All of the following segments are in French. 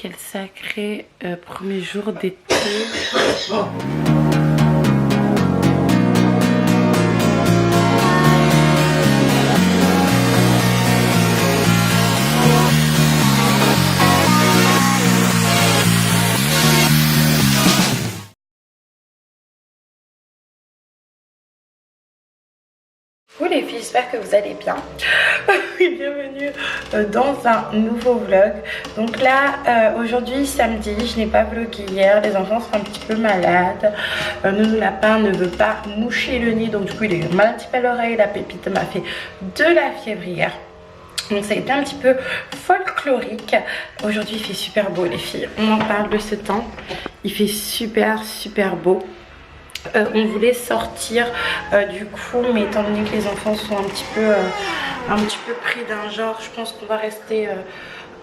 Quel sacré premier jour d'été. Coucou les filles, j'espère que vous allez bien. Bienvenue dans un nouveau vlog. Donc là, aujourd'hui samedi, je n'ai pas vlogué hier. Les enfants sont un petit peu malades. Nounou Lapin ne veut pas moucher le nez, donc du coup il a eu mal un petit peu à l'oreille. La Pépite m'a fait de la fièvre hier. Donc ça a été un petit peu folklorique. Aujourd'hui il fait super beau les filles. On en parle de ce temps. Il fait super beau. On voulait sortir du coup, mais étant donné que les enfants sont un petit peu pris d'un genre, je pense qu'on va rester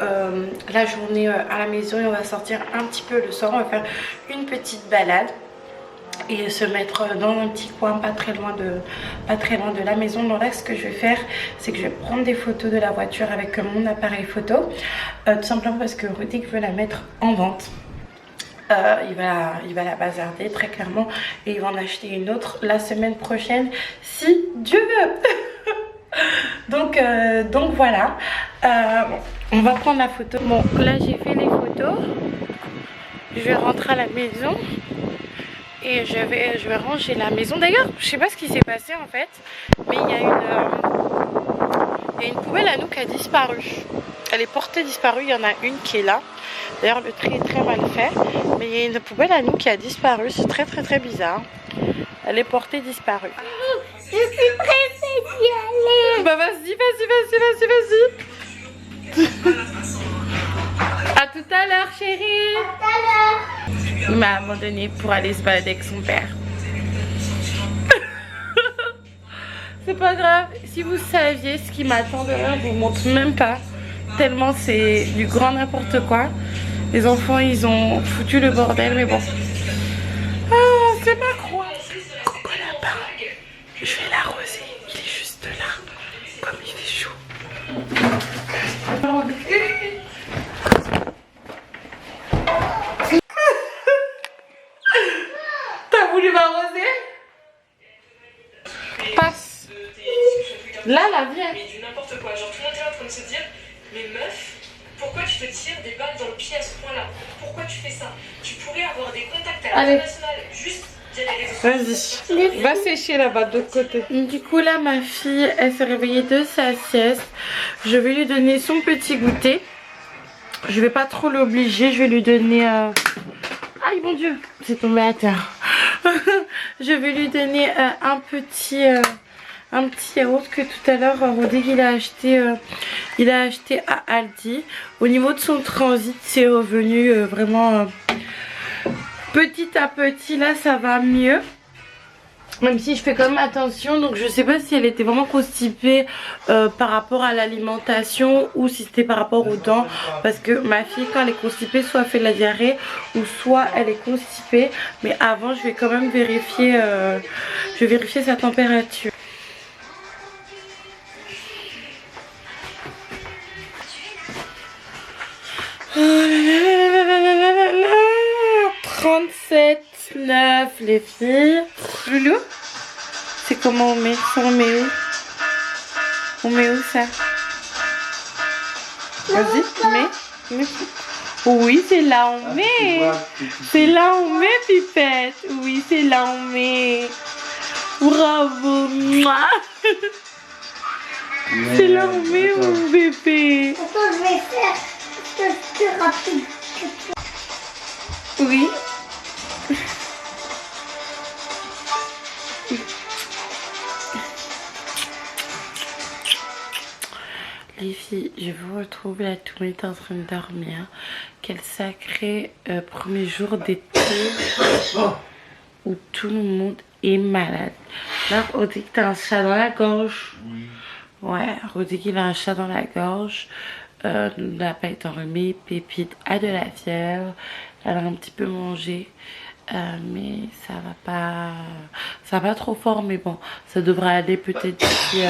la journée à la maison et on va sortir un petit peu le soir. On va faire une petite balade et se mettre dans un petit coin pas très loin de la maison. Donc là ce que je vais faire, c'est que je vais prendre des photos de la voiture avec mon appareil photo, tout simplement parce que Rudy veut la mettre en vente. Il va la bazarder très clairement et il va en acheter une autre la semaine prochaine si Dieu veut. donc voilà, on va prendre la photo. Bon là j'ai fait les photos, je vais rentrer à la maison et je vais ranger la maison. D'ailleurs je sais pas ce qui s'est passé en fait, mais il y a une poubelle à nous qui a disparu. Elle est portée disparue, il y en a une qui est là. D'ailleurs le tri est très mal fait, mais il y a une poubelle à nous qui a disparu, c'est très bizarre. Elle est portée disparue. Je suis pressée d'y aller. Bah vas-y. À tout à l'heure chérie. À tout à l'heure. Il m'a abandonné pour aller se balader avec son père. C'est pas grave, si vous saviez ce qui m'attend dehors, je vous montre même pas. Tellement c'est du grand n'importe quoi. Les enfants ils ont foutu le bordel, mais bon. Ah, c'est ma croix. Coco Lapin, je vais l'arroser. Il est juste là, comme il fait chaud. T'as voulu m'arroser? Passe. Là, la vieille. Mais du n'importe quoi. Genre, tout le monde est en train de se dire, mais meuf, pourquoi tu te tires des balles dans le pied à ce point-là? Pourquoi tu fais ça? Tu pourrais avoir des contacts à l'international juste via les réseaux sociaux. Vas-y, va sécher là-bas de l'autre côté. Du coup là ma fille elle s'est réveillée de sa sieste. Je vais lui donner son petit goûter. Je vais pas trop l'obliger, je vais lui donner aïe mon dieu, c'est tombé à terre. Je vais lui donner un petit yaourt que tout à l'heure Rodrigue il a acheté à Aldi. Au niveau de son transit c'est revenu vraiment petit à petit. Là ça va mieux, même si je fais quand même attention. Donc je sais pas si elle était vraiment constipée par rapport à l'alimentation ou si c'était par rapport aux dents, parce que ma fille quand elle est constipée soit elle fait de la diarrhée ou soit elle est constipée. Mais avant je vais quand même vérifier, je vais vérifier sa température. Oh là là là là là. 37,9 les filles. Loulou, c'est comment on met ça? On met où? On met où ça? Vas-y, mets. Oui, c'est là on met. C'est là on met, pipette. Oui, c'est là on met. Bravo. Mouah. C'est là on met, mon bébé. Attends, je vais faire plus rapide que toi. Oui. Les filles, je vous retrouve, la Tourette est en train de dormir. Quel sacré premier jour d'été où tout le monde est malade. Là, Rodrigue, t'as un chat dans la gorge. Ouais, Rodrigue, il a un chat dans la gorge. N'a pas été enrhumé. Pépite a de la fièvre. Elle a un petit peu mangé. Mais ça va pas trop fort, mais bon, ça devrait aller peut-être d'ici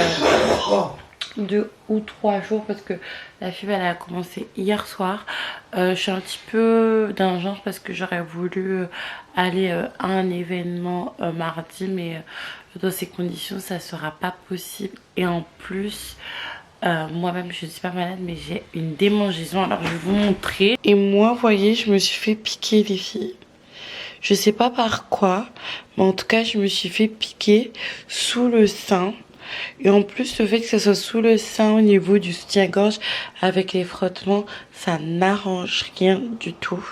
2 ou 3 jours parce que la fièvre elle a commencé hier soir. Je suis un petit peu d'un genre parce que j'aurais voulu aller à un événement mardi, mais dans ces conditions ça sera pas possible. Et en plus moi-même je ne suis pas malade mais j'ai une démangeaison, alors je vais vous montrer. Et moi vous voyez, je me suis fait piquer les filles. Je sais pas par quoi, mais en tout cas je me suis fait piquer sous le sein. Et en plus, le fait que ça soit sous le sein au niveau du soutien-gorge avec les frottements, ça n'arrange rien du tout.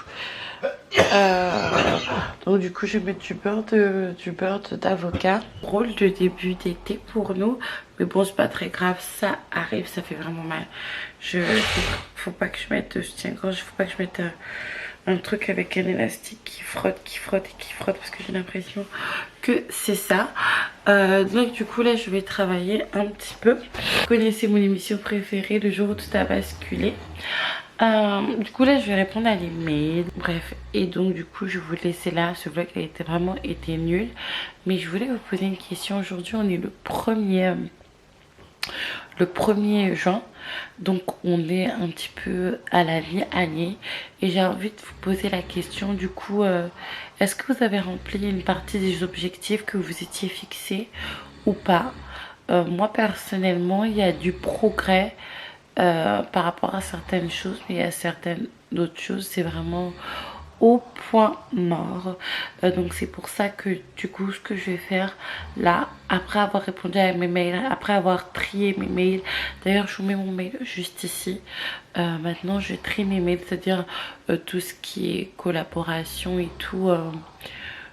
Donc du coup, je vais mettre du beurre d'avocat. Rôle de début d'été pour nous. Mais bon, c'est pas très grave, ça arrive, ça fait vraiment mal. Faut pas que je mette de soutien-gorge, faut pas que je mette un truc avec un élastique qui frotte parce que j'ai l'impression que c'est ça. Donc du coup là je vais travailler un petit peu. Vous connaissez mon émission préférée, le jour où tout a basculé. Du coup là je vais répondre à l'email. Bref, et donc du coup je vais vous laisser là. Ce vlog a été vraiment nul, mais je voulais vous poser une question. Aujourd'hui on est le 1er juin, donc on est un petit peu à la mi-année et j'ai envie de vous poser la question du coup, est-ce que vous avez rempli une partie des objectifs que vous étiez fixés ou pas? Moi personnellement il y a du progrès par rapport à certaines choses, mais il y a certaines d'autres choses c'est vraiment au point mort. Donc c'est pour ça que du coup ce que je vais faire là, après avoir répondu à mes mails, après avoir trié mes mails, d'ailleurs je vous mets mon mail juste ici, maintenant je trie mes mails, c'est à dire tout ce qui est collaboration et tout,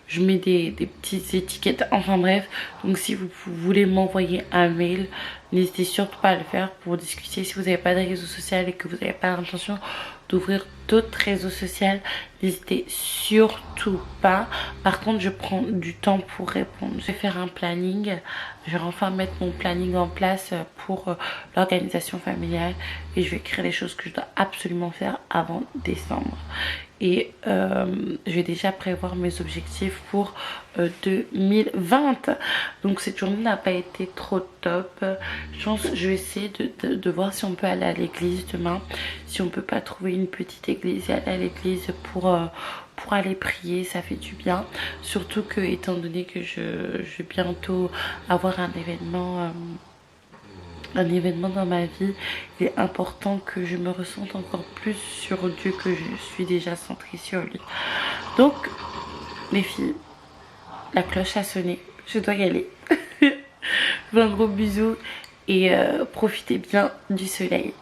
je mets des petites étiquettes, enfin bref. Donc si vous voulez m'envoyer un mail, n'hésitez surtout pas à le faire pour discuter. Si vous n'avez pas de réseau social et que vous n'avez pas l'intention d'ouvrir d'autres réseaux sociaux, n'hésitez surtout pas. Par contre je prends du temps pour répondre. Je vais faire un planning, je vais enfin mettre mon planning en place pour l'organisation familiale, et je vais écrire les choses que je dois absolument faire avant décembre. Et je vais déjà prévoir mes objectifs pour 2020. Donc cette journée n'a pas été trop top. Je vais essayer de voir si on peut aller à l'église demain. Si on peut pas trouver une petite église et aller à l'église pour aller prier, ça fait du bien. Surtout que étant donné que je vais bientôt avoir un événement dans ma vie, il est important que je me ressente encore plus sur Dieu que je suis déjà centrée sur lui. Donc les filles, la cloche a sonné, je dois y aller. Je vous fais un gros bisou et profitez bien du soleil.